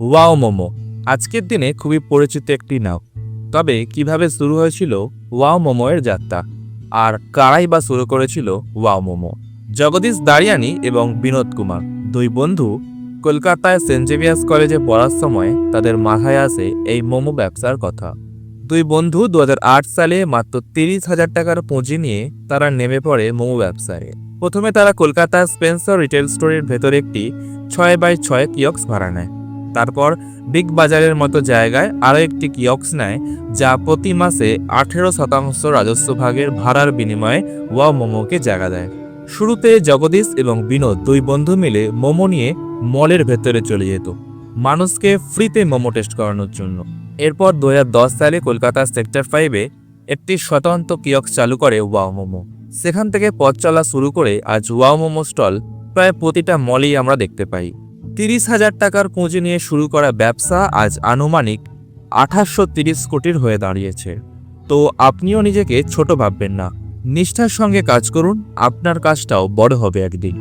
Wow momo আজকের দিনে খুবই পরিচিত একটি নাম। তবে কিভাবে শুরু হয়েছিল ওয়াও মোমো এর যাত্রা, আর কারাই বা শুরু করেছিল ওয়াও মোমো? জগদীশ দারিয়ানি এবং বিনোদ কুমার, দুই বন্ধু, কলকাতায় সেন্ট জেভিয়ার্স কলেজে পড়ার সময় তাদের মাথায় আসে এই মোমো ব্যবসার কথা। দুই বন্ধু 2008 সালে মাত্র 30,000 টাকার পুঁজি নিয়ে তারা নেমে পড়ে মোমো ব্যবসায়। প্রথমে তারা কলকাতার স্পেন্সার রিটেল স্টোরের ভেতরে একটি 6x6 কিয়স্ক ভাড়া নেয়। তারপর বিগ বাজারের মতো জায়গায় আরও একটি কিয়স্ক নেয়, যা প্রতি মাসে 18% রাজস্ব ভাগের ভাড়ার বিনিময়ে ওয়াও মোমোকে জায়গা দেয়। শুরুতে জগদীশ এবং বিনোদ দুই বন্ধু মিলে মোমো নিয়ে মলের ভেতরে চলে যেত, মানুষকে ফ্রিতে মোমো টেস্ট করানোর জন্য। এরপর 2010 সালে কলকাতার সেক্টর 5-এ একটি স্বতন্ত্র কিয়স্ক চালু করে ওয়াও মোমো। সেখান থেকে পথ চলা শুরু করে আজ ওয়াও মোমো স্টল প্রায় প্রতিটা মলেই আমরা দেখতে পাই। 30,000 টাকার পুঁজি নিয়ে শুরু করা ব্যবসা আজ আনুমানিক 2830 কোটির হয়ে দাঁড়িয়েছে। তো আপনিও নিজেকে ছোট ভাববেন না, নিষ্ঠার সঙ্গে কাজ করুন, আপনার কাজটাও বড় হবে একদিন।